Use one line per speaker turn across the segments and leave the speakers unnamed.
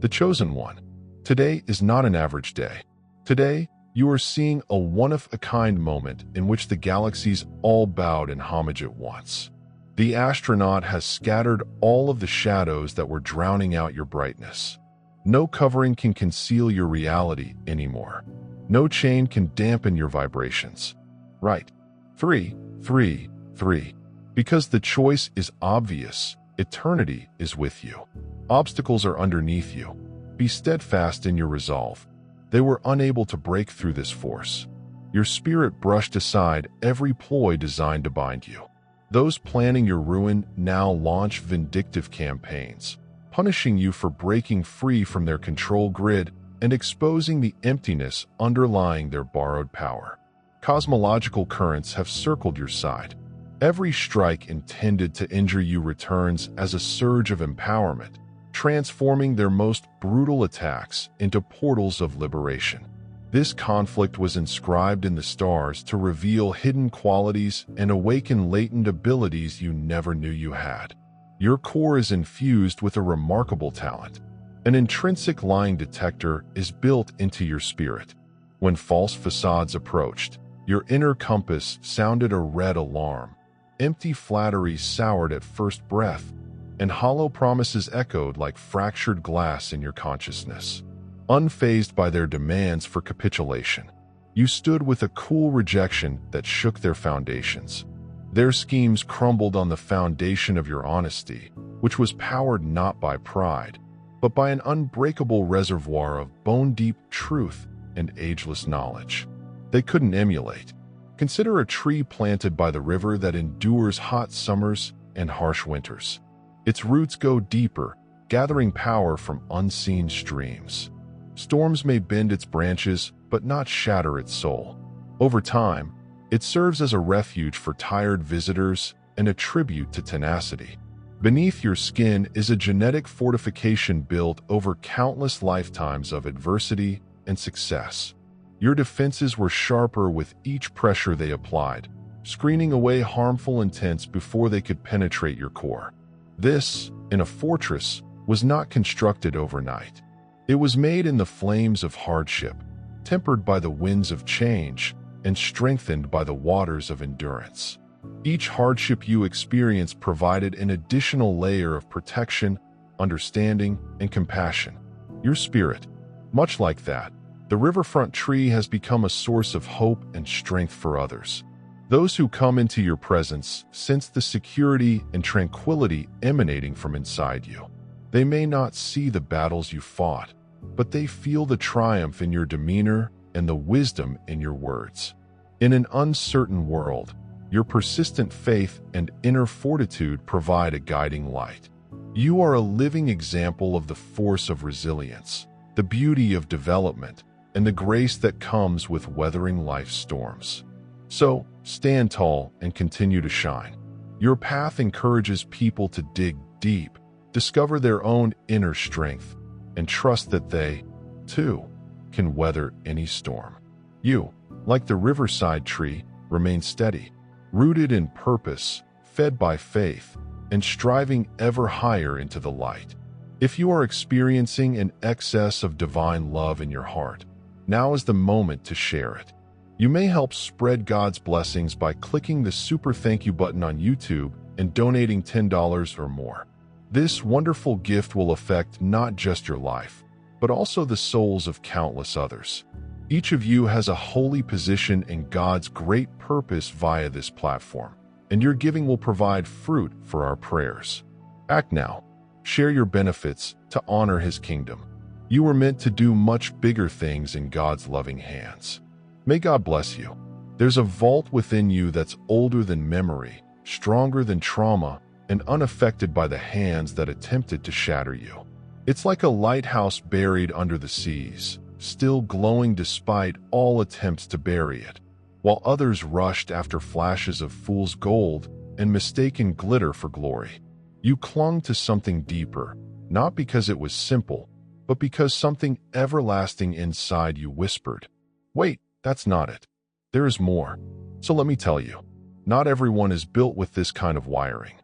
The chosen one. Today is not an average day. Today, you are seeing a one-of-a-kind moment in which the galaxies all bowed in homage at once. The astronaut has scattered all of the shadows that were drowning out your brightness. No covering can conceal your reality anymore. No chain can dampen your vibrations. Right. 3, 3, 3. Because the choice is obvious, eternity is with you. Obstacles are underneath you. Be steadfast in your resolve. They were unable to break through this force. Your spirit brushed aside every ploy designed to bind you. Those planning your ruin now launch vindictive campaigns, punishing you for breaking free from their control grid and exposing the emptiness underlying their borrowed power. Cosmological currents have circled your side. Every strike intended to injure you returns as a surge of empowerment, transforming their most brutal attacks into portals of liberation. This conflict was inscribed in the stars to reveal hidden qualities and awaken latent abilities you never knew you had. Your core is infused with a remarkable talent. An intrinsic lying detector is built into your spirit. When false facades approached, your inner compass sounded a red alarm. Empty flatteries soured at first breath, and hollow promises echoed like fractured glass in your consciousness. Unfazed by their demands for capitulation, you stood with a cool rejection that shook their foundations. Their schemes crumbled on the foundation of your honesty, which was powered not by pride, but by an unbreakable reservoir of bone-deep truth and ageless knowledge. They couldn't emulate. Consider a tree planted by the river that endures hot summers and harsh winters. Its roots go deeper, gathering power from unseen streams. Storms may bend its branches, but not shatter its soul. Over time, it serves as a refuge for tired visitors and a tribute to tenacity. Beneath your skin is a genetic fortification built over countless lifetimes of adversity and success. Your defenses were sharper with each pressure they applied, screening away harmful intents before they could penetrate your core. This, in a fortress, was not constructed overnight. It was made in the flames of hardship, tempered by the winds of change, and strengthened by the waters of endurance. Each hardship you experienced provided an additional layer of protection, understanding, and compassion. Your spirit, much like that, the riverfront tree has become a source of hope and strength for others. Those who come into your presence sense the security and tranquility emanating from inside you. They may not see the battles you fought, but they feel the triumph in your demeanor and the wisdom in your words. In an uncertain world, your persistent faith and inner fortitude provide a guiding light. You are a living example of the force of resilience, the beauty of development, and the grace that comes with weathering life's storms. So, stand tall and continue to shine. Your path encourages people to dig deep, discover their own inner strength, and trust that they, too, can weather any storm. You, like the riverside tree, remain steady, rooted in purpose, fed by faith, and striving ever higher into the light. If you are experiencing an excess of divine love in your heart, now is the moment to share it. You may help spread God's blessings by clicking the super thank you button on YouTube and donating $10 or more. This wonderful gift will affect not just your life, but also the souls of countless others. Each of you has a holy position in God's great purpose via this platform, and your giving will provide fruit for our prayers. Act now. Share your benefits to honor His kingdom. You were meant to do much bigger things in God's loving hands. May God bless you. There's a vault within you that's older than memory, stronger than trauma, and unaffected by the hands that attempted to shatter you. It's like a lighthouse buried under the seas, still glowing despite all attempts to bury it. While others rushed after flashes of fool's gold and mistaken glitter for glory, you clung to something deeper, not because it was simple, but because something everlasting inside you whispered, "Wait, that's not it. There is more." So let me tell you, not everyone is built with this kind of wiring.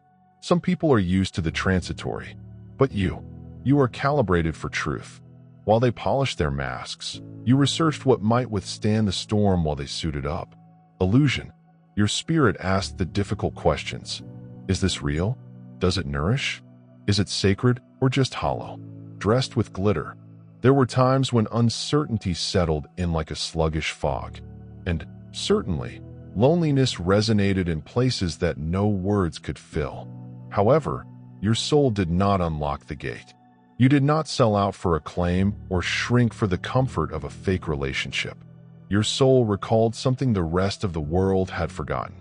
Some people are used to the transitory, but you You are calibrated for truth. While they polished their masks, you researched what might withstand the storm while they suited up. Illusion. Your spirit asked the difficult questions. Is this real? Does it nourish? Is it sacred or just hollow, dressed with glitter? There were times when uncertainty settled in like a sluggish fog. And, certainly, loneliness resonated in places that no words could fill. However, your soul did not unlock the gate. You did not sell out for acclaim or shrink for the comfort of a fake relationship. Your soul recalled something the rest of the world had forgotten.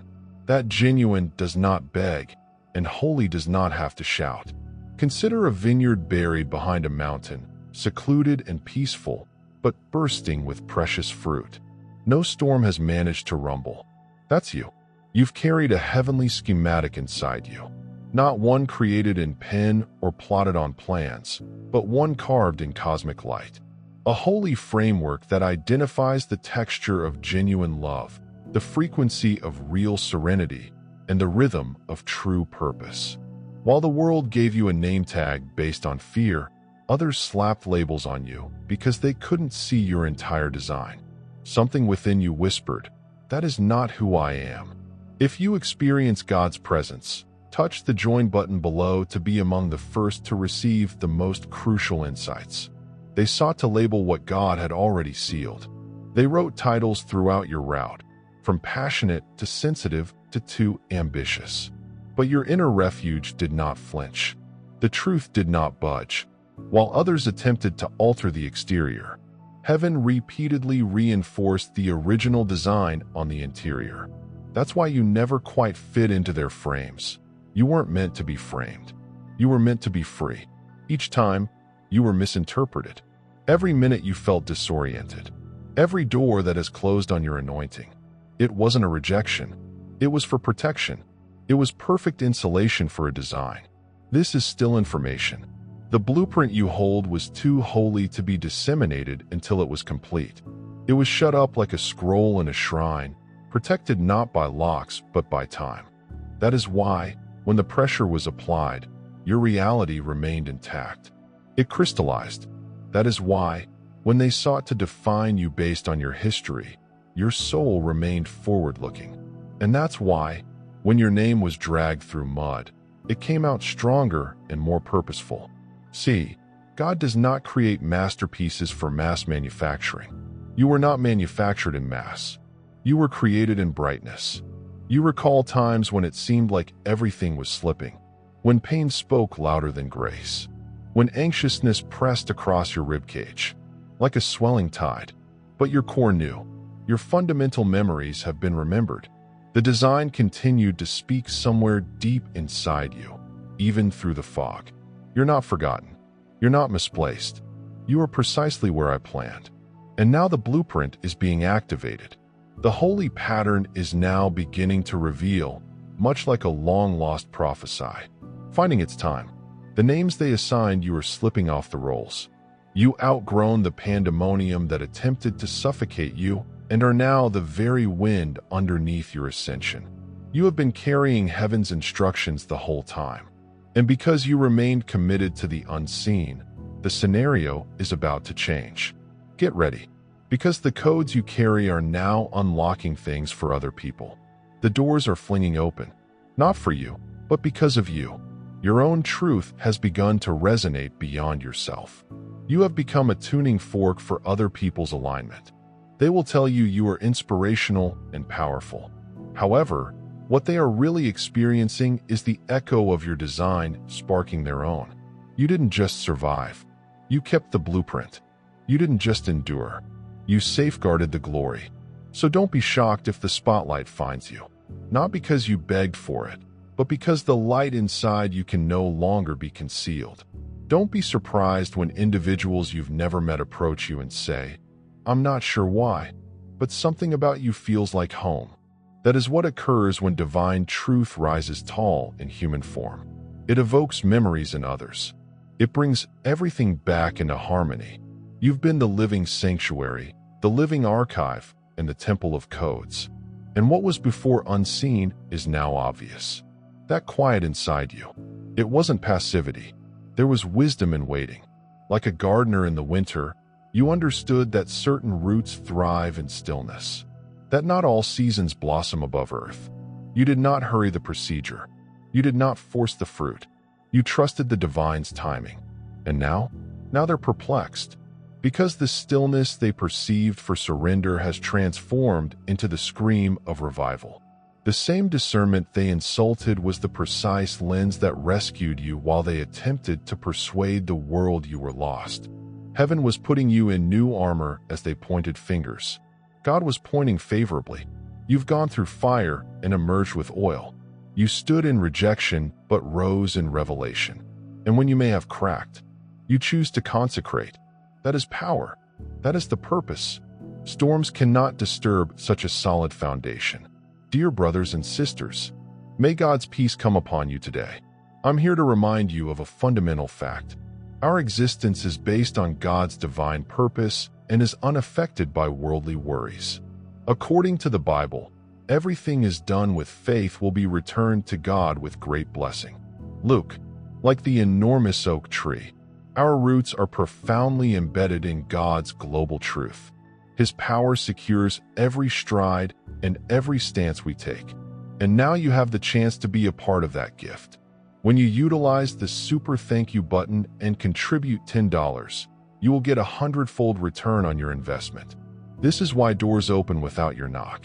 That genuine does not beg, and holy does not have to shout. Consider a vineyard buried behind a mountain, secluded and peaceful, but bursting with precious fruit. No storm has managed to rumble. That's you. You've carried a heavenly schematic inside you. Not one created in pen or plotted on plans, but one carved in cosmic light. A holy framework that identifies the texture of genuine love, the frequency of real serenity, and the rhythm of true purpose. While the world gave you a name tag based on fear, others slapped labels on you because they couldn't see your entire design. Something within you whispered, "That is not who I am." If you experience God's presence, touch the join button below to be among the first to receive the most crucial insights. They sought to label what God had already sealed. They wrote titles throughout your route, from passionate to sensitive to too ambitious. But your inner refuge did not flinch. The truth did not budge. While others attempted to alter the exterior, heaven repeatedly reinforced the original design on the interior. That's why you never quite fit into their frames. You weren't meant to be framed. You were meant to be free. Each time, you were misinterpreted. Every minute you felt disoriented. Every door that has closed on your anointing. It wasn't a rejection. It was for protection. It was perfect insulation for a design. This is still information. The blueprint you hold was too holy to be disseminated until it was complete. It was shut up like a scroll in a shrine, protected not by locks but by time. That is why, when the pressure was applied, your reality remained intact. It crystallized. That is why, when they sought to define you based on your history, your soul remained forward-looking. And that's why, when your name was dragged through mud, it came out stronger and more purposeful. See, God does not create masterpieces for mass manufacturing. You were not manufactured in mass. You were created in brightness. You recall times when it seemed like everything was slipping, when pain spoke louder than grace, when anxiousness pressed across your ribcage, like a swelling tide. But your core knew. Your fundamental memories have been remembered. The design continued to speak somewhere deep inside you, even through the fog. You're not forgotten. You're not misplaced. You are precisely where I planned. And now the blueprint is being activated. The holy pattern is now beginning to reveal, much like a long-lost prophecy, finding its time. The names they assigned you are slipping off the rolls. You outgrown the pandemonium that attempted to suffocate you and are now the very wind underneath your ascension. You have been carrying heaven's instructions the whole time. And because you remained committed to the unseen, the scenario is about to change. Get ready. Because the codes you carry are now unlocking things for other people. The doors are flinging open, not for you, but because of you. Your own truth has begun to resonate beyond yourself. You have become a tuning fork for other people's alignment. They will tell you you are inspirational and powerful. However, what they are really experiencing is the echo of your design sparking their own. You didn't just survive. You kept the blueprint. You didn't just endure. You safeguarded the glory. So don't be shocked if the spotlight finds you. Not because you begged for it, but because the light inside you can no longer be concealed. Don't be surprised when individuals you've never met approach you and say, "I'm not sure why, but something about you feels like home." That is what occurs when divine truth rises tall in human form. It evokes memories in others. It brings everything back into harmony. You've been the living sanctuary, the living archive, and the temple of codes. And what was before unseen is now obvious. That quiet inside you, it wasn't passivity. There was wisdom in waiting. Like a gardener in the winter, you understood that certain roots thrive in stillness, that not all seasons blossom above earth. You did not hurry the procedure. You did not force the fruit. You trusted the divine's timing. And now they're perplexed, because the stillness they perceived for surrender has transformed into the scream of revival. The same discernment they insulted was the precise lens that rescued you while they attempted to persuade the world you were lost. Heaven was putting you in new armor as they pointed fingers. God was pointing favorably. You've gone through fire and emerged with oil. You stood in rejection but rose in revelation. And when you may have cracked, you choose to consecrate. That is power. That is the purpose. Storms cannot disturb such a solid foundation. Dear brothers and sisters, may God's peace come upon you today. I'm here to remind you of a fundamental fact. Our existence is based on God's divine purpose and is unaffected by worldly worries. According to the Bible, everything is done with faith will be returned to God with great blessing. Luke, like the enormous oak tree, our roots are profoundly embedded in God's global truth. His power secures every stride and every stance we take. And now you have the chance to be a part of that gift. When you utilize the super thank you button and contribute $10, you will get a 100-fold return on your investment. This is why doors open without your knock.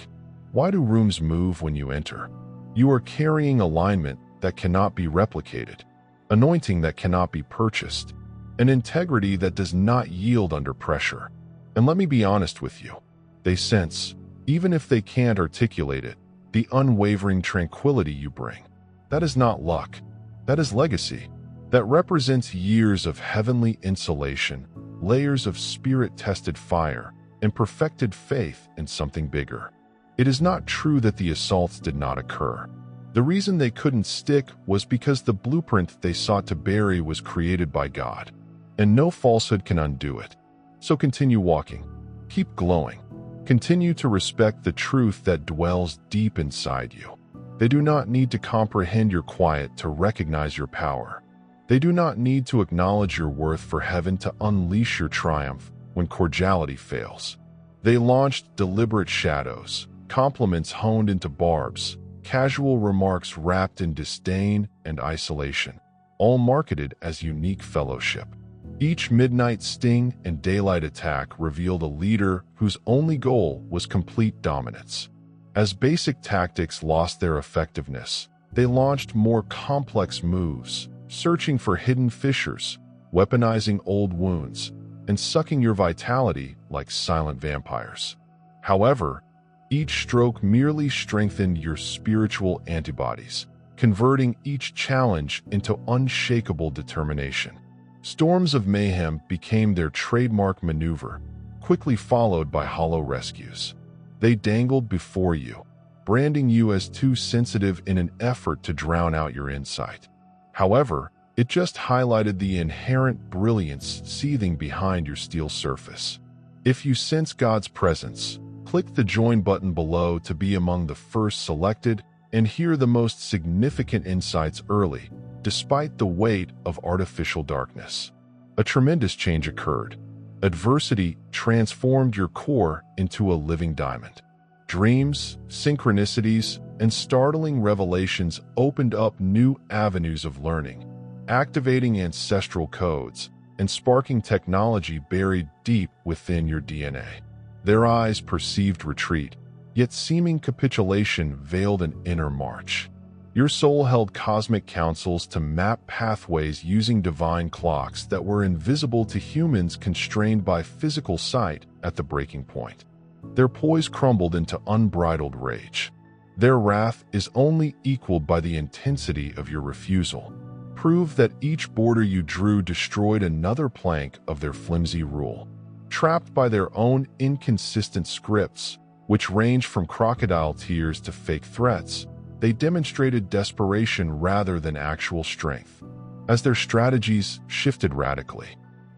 Why do rooms move when you enter? You are carrying alignment that cannot be replicated, anointing that cannot be purchased, an integrity that does not yield under pressure. And let me be honest with you, they sense, even if they can't articulate it, the unwavering tranquility you bring. That is not luck. That is legacy. That represents years of heavenly insulation, layers of spirit-tested fire, and perfected faith in something bigger. It is not true that the assaults did not occur. The reason they couldn't stick was because the blueprint they sought to bury was created by God, and no falsehood can undo it. So continue walking. Keep glowing. Continue to respect the truth that dwells deep inside you. They do not need to comprehend your quiet to recognize your power. They do not need to acknowledge your worth for heaven to unleash your triumph when cordiality fails. They launched deliberate shadows, compliments honed into barbs, casual remarks wrapped in disdain and isolation, all marketed as unique fellowship. Each midnight sting and daylight attack revealed a leader whose only goal was complete dominance. As basic tactics lost their effectiveness, they launched more complex moves, searching for hidden fissures, weaponizing old wounds, and sucking your vitality like silent vampires. However, each stroke merely strengthened your spiritual antibodies, converting each challenge into unshakable determination. Storms of mayhem became their trademark maneuver, quickly followed by hollow rescues. They dangled before you, branding you as too sensitive in an effort to drown out your insight. However, it just highlighted the inherent brilliance seething behind your steel surface. If you sense God's presence, click the join button below to be among the first selected and hear the most significant insights early, despite the weight of artificial darkness. A tremendous change occurred. Adversity transformed your core into a living diamond. Dreams, synchronicities, and startling revelations opened up new avenues of learning, activating ancestral codes and sparking technology buried deep within your DNA. Their eyes perceived retreat, yet seeming capitulation veiled an inner march. Your soul held cosmic councils to map pathways using divine clocks that were invisible to humans constrained by physical sight at the breaking point. Their poise crumbled into unbridled rage. Their wrath is only equaled by the intensity of your refusal. Prove that each border you drew destroyed another plank of their flimsy rule. Trapped by their own inconsistent scripts, which range from crocodile tears to fake threats, they demonstrated desperation rather than actual strength. As their strategies shifted radically,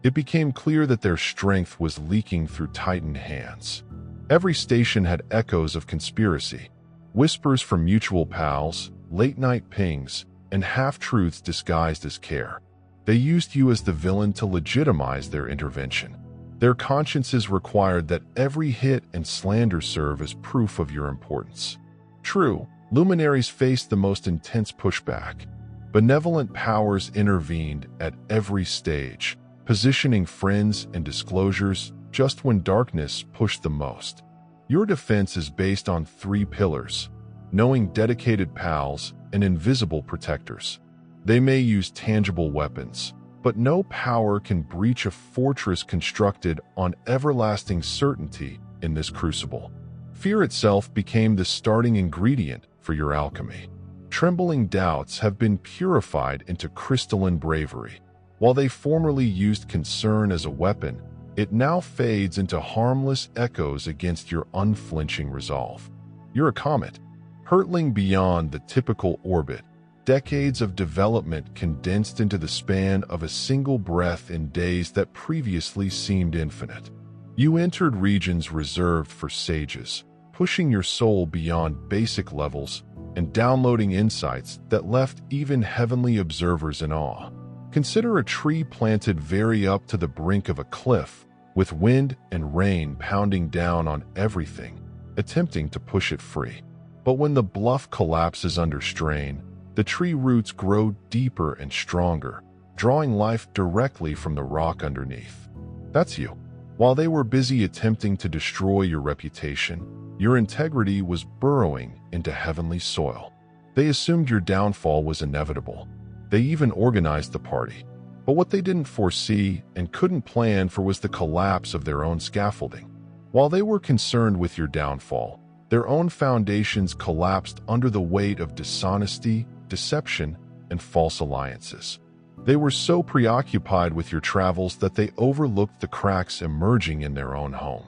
it became clear that their strength was leaking through tightened hands. Every station had echoes of conspiracy, whispers from mutual pals, late-night pings, and half-truths disguised as care. They used you as the villain to legitimize their intervention. Their consciences required that every hit and slander serve as proof of your importance. True, luminaries faced the most intense pushback. Benevolent powers intervened at every stage, positioning friends and disclosures just when darkness pushed the most. Your defense is based on 3 pillars: knowing dedicated pals and invisible protectors. They may use tangible weapons, but no power can breach a fortress constructed on everlasting certainty in this crucible. Fear itself became the starting ingredient for your alchemy. Trembling doubts have been purified into crystalline bravery. While they formerly used concern as a weapon, it now fades into harmless echoes against your unflinching resolve. You're a comet, hurtling beyond the typical orbit, decades of development condensed into the span of a single breath in days that previously seemed infinite. You entered regions reserved for sages, pushing your soul beyond basic levels and downloading insights that left even heavenly observers in awe. Consider a tree planted very up to the brink of a cliff, with wind and rain pounding down on everything, attempting to push it free. But when the bluff collapses under strain, the tree roots grow deeper and stronger, drawing life directly from the rock underneath. That's you. While they were busy attempting to destroy your reputation, your integrity was burrowing into heavenly soil. They assumed your downfall was inevitable. They even organized the party. But what they didn't foresee and couldn't plan for was the collapse of their own scaffolding. While they were concerned with your downfall, their own foundations collapsed under the weight of dishonesty, deception, and false alliances. They were so preoccupied with your travels that they overlooked the cracks emerging in their own home.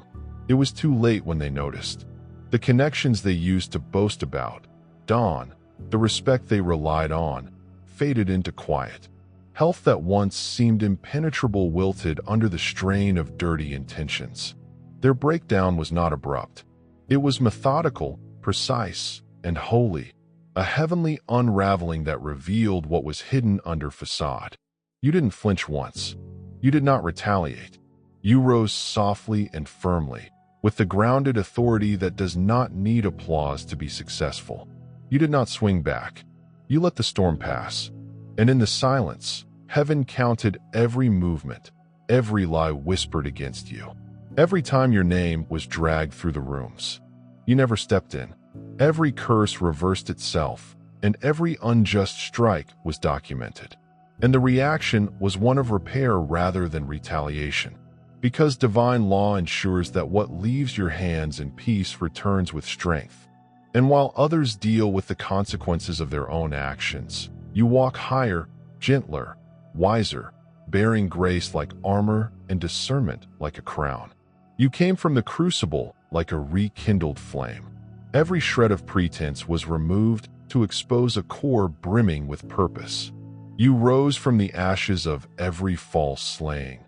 It was too late when they noticed. The connections they used to boast about, dawn, the respect they relied on, faded into quiet. Health that once seemed impenetrable wilted under the strain of dirty intentions. Their breakdown was not abrupt. It was methodical, precise, and holy, a heavenly unraveling that revealed what was hidden under facade. You didn't flinch once. You did not retaliate. You rose softly and firmly, with the grounded authority that does not need applause to be successful. You did not swing back. You let the storm pass. And in the silence, heaven counted every movement, every lie whispered against you. Every time your name was dragged through the rooms, you never stepped in. Every curse reversed itself, and every unjust strike was documented. And the reaction was one of repair rather than retaliation, because divine law ensures that what leaves your hands in peace returns with strength. And while others deal with the consequences of their own actions, you walk higher, gentler, wiser, bearing grace like armor and discernment like a crown. You came from the crucible like a rekindled flame. Every shred of pretense was removed to expose a core brimming with purpose. You rose from the ashes of every false slaying,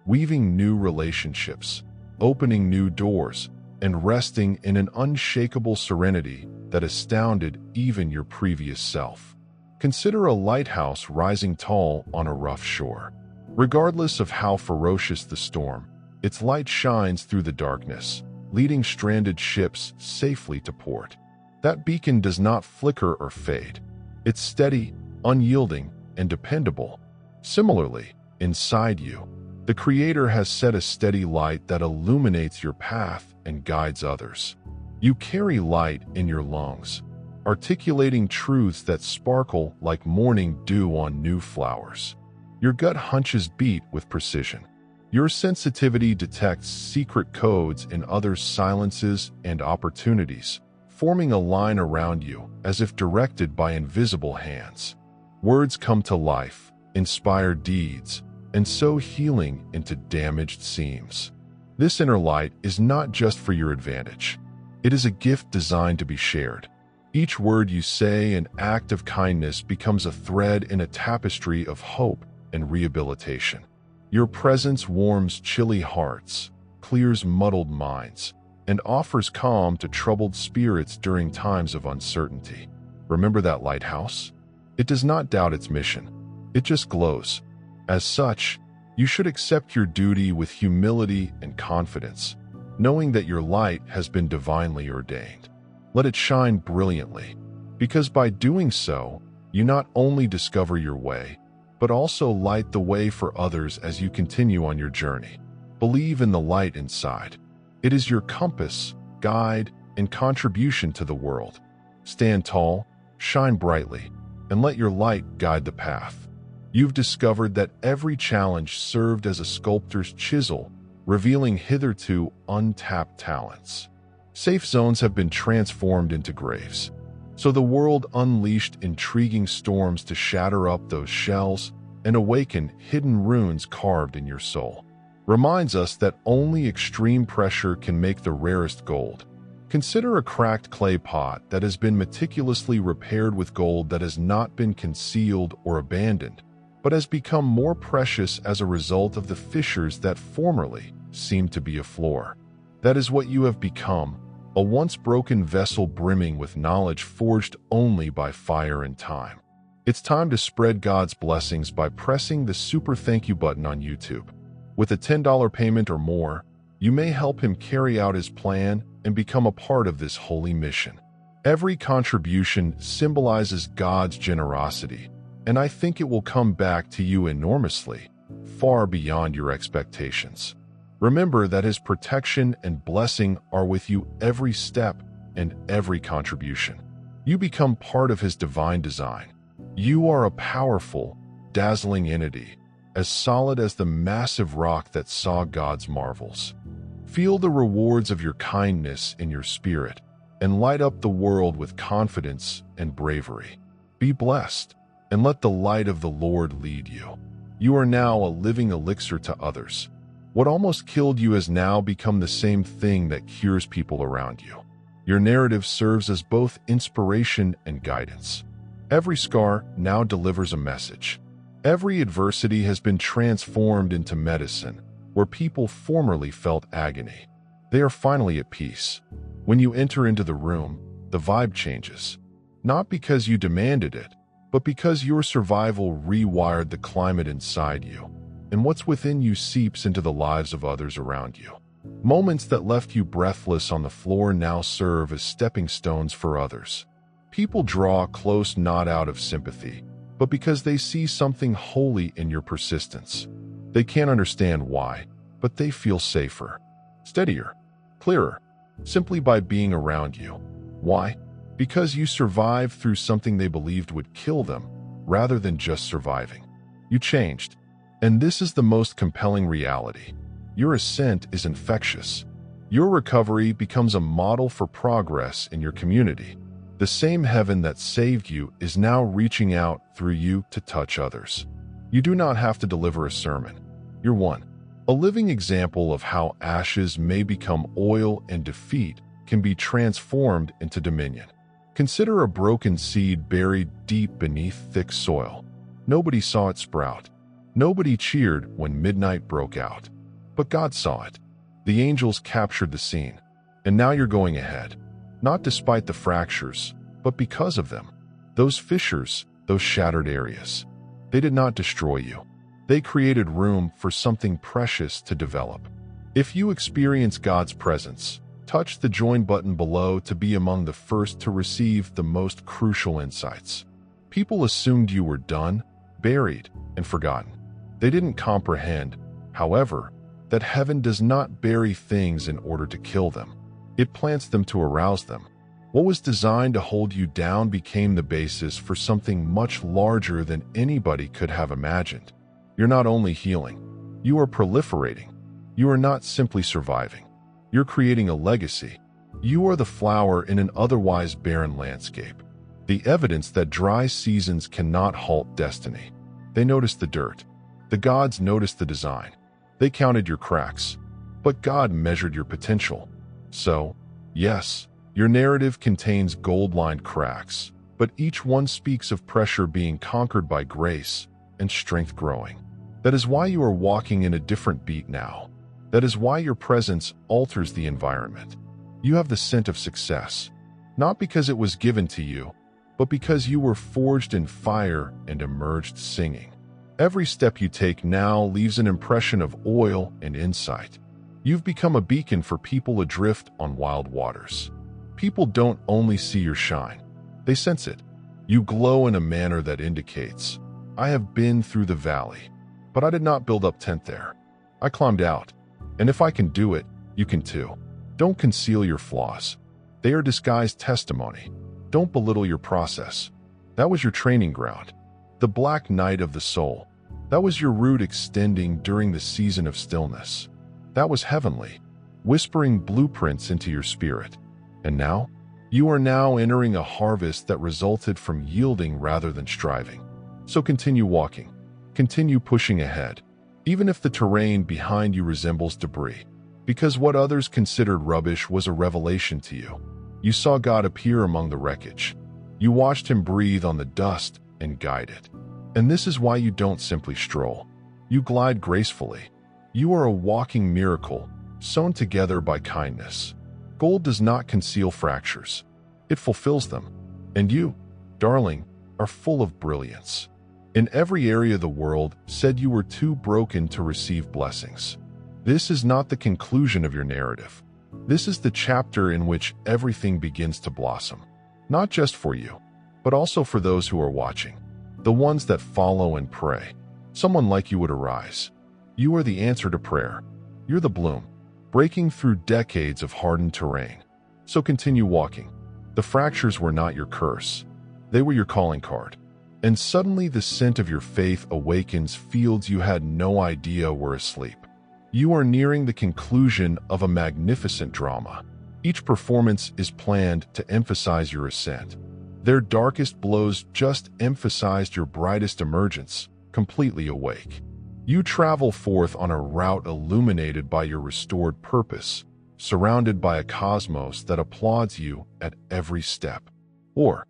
weaving new relationships, opening new doors, and resting in an unshakable serenity that astounded even your previous self. Consider a lighthouse rising tall on a rough shore. Regardless of how ferocious the storm, its light shines through the darkness, leading stranded ships safely to port. That beacon does not flicker or fade. It's steady, unyielding, and dependable. Similarly, inside you, the Creator has set a steady light that illuminates your path and guides others. You carry light in your lungs, articulating truths that sparkle like morning dew on new flowers. Your gut hunches beat with precision. Your sensitivity detects secret codes in others' silences and opportunities, forming a line around you as if directed by invisible hands. Words come to life, inspire deeds, and sow healing into damaged seams. This inner light is not just for your advantage. It is a gift designed to be shared. Each word you say and act of kindness becomes a thread in a tapestry of hope and rehabilitation. Your presence warms chilly hearts, clears muddled minds, and offers calm to troubled spirits during times of uncertainty. Remember that lighthouse? It does not doubt its mission. It just glows. As such, you should accept your duty with humility and confidence, knowing that your light has been divinely ordained. Let it shine brilliantly, because by doing so, you not only discover your way, but also light the way for others as you continue on your journey. Believe in the light inside. It is your compass, guide, and contribution to the world. Stand tall, shine brightly, and let your light guide the path. You've discovered that every challenge served as a sculptor's chisel, revealing hitherto untapped talents. Safe zones have been transformed into graves, so the world unleashed intriguing storms to shatter up those shells and awaken hidden runes carved in your soul. Reminds us that only extreme pressure can make the rarest gold. Consider a cracked clay pot that has been meticulously repaired with gold that has not been concealed or abandoned, but has become more precious as a result of the fissures that formerly seemed to be a floor. That is what you have become, a once broken vessel brimming with knowledge forged only by fire and time. It's time to spread God's blessings by pressing the super thank you button on YouTube. With a $10 payment or more, you may help him carry out his plan and become a part of this holy mission. Every contribution symbolizes God's generosity, and I think it will come back to you enormously, far beyond your expectations. Remember that his protection and blessing are with you every step and every contribution. You become part of his divine design. You are a powerful, dazzling entity, as solid as the massive rock that saw God's marvels. Feel the rewards of your kindness in your spirit and light up the world with confidence and bravery. Be blessed and let the light of the Lord lead you. You are now a living elixir to others. What almost killed you has now become the same thing that cures people around you. Your narrative serves as both inspiration and guidance. Every scar now delivers a message. Every adversity has been transformed into medicine, where people formerly felt agony. They are finally at peace. When you enter into the room, the vibe changes. Not because you demanded it, but because your survival rewired the climate inside you, and what's within you seeps into the lives of others around you. Moments that left you breathless on the floor now serve as stepping stones for others. People draw close not out of sympathy, but because they see something holy in your persistence. They can't understand why, but they feel safer, steadier, clearer, simply by being around you. Why? Because you survived through something they believed would kill them, rather than just surviving. You changed. And this is the most compelling reality. Your ascent is infectious. Your recovery becomes a model for progress in your community. The same heaven that saved you is now reaching out through you to touch others. You do not have to deliver a sermon. You're one. A living example of how ashes may become oil and defeat can be transformed into dominion. Consider a broken seed buried deep beneath thick soil. Nobody saw it sprout. Nobody cheered when midnight broke out. But God saw it. The angels captured the scene. And now you're going ahead. Not despite the fractures, but because of them. Those fissures, those shattered areas. They did not destroy you. They created room for something precious to develop. If you experience God's presence, touch the join button below to be among the first to receive the most crucial insights. People assumed you were done, buried, and forgotten. They didn't comprehend, however, that heaven does not bury things in order to kill them. It plants them to arouse them. What was designed to hold you down became the basis for something much larger than anybody could have imagined. You're not only healing, you are proliferating. You are not simply surviving. You're creating a legacy. You are the flower in an otherwise barren landscape. The evidence that dry seasons cannot halt destiny. They noticed the dirt. The gods noticed the design. They counted your cracks. But God measured your potential. So, yes, your narrative contains gold-lined cracks, but each one speaks of pressure being conquered by grace and strength growing. That is why you are walking in a different beat now. That is why your presence alters the environment. You have the scent of success, not because it was given to you, but because you were forged in fire and emerged singing. Every step you take now leaves an impression of oil and insight. You've become a beacon for people adrift on wild waters. People don't only see your shine, they sense it. You glow in a manner that indicates, I have been through the valley, but I did not build up tent there. I climbed out, and if I can do it, you can too. Don't conceal your flaws. They are disguised testimony. Don't belittle your process. That was your training ground. The black night of the soul. That was your root extending during the season of stillness. That was heavenly, whispering blueprints into your spirit. And now? You are now entering a harvest that resulted from yielding rather than striving. So continue walking. Continue pushing ahead, even if the terrain behind you resembles debris. Because what others considered rubbish was a revelation to you. You saw God appear among the wreckage. You watched Him breathe on the dust and guide it. And this is why you don't simply stroll. You glide gracefully. You are a walking miracle, sewn together by kindness. Gold does not conceal fractures. It fulfills them. And you, darling, are full of brilliance. In every area the world said you were too broken to receive blessings. This is not the conclusion of your narrative. This is the chapter in which everything begins to blossom. Not just for you, but also for those who are watching. The ones that follow and pray. Someone like you would arise. You are the answer to prayer. You're the bloom, breaking through decades of hardened terrain. So continue walking. The fractures were not your curse. They were your calling card. And suddenly the scent of your faith awakens fields you had no idea were asleep. You are nearing the conclusion of a magnificent drama. Each performance is planned to emphasize your ascent. Their darkest blows just emphasized your brightest emergence, completely awake. You travel forth on a route illuminated by your restored purpose, surrounded by a cosmos that applauds you at every step. Or,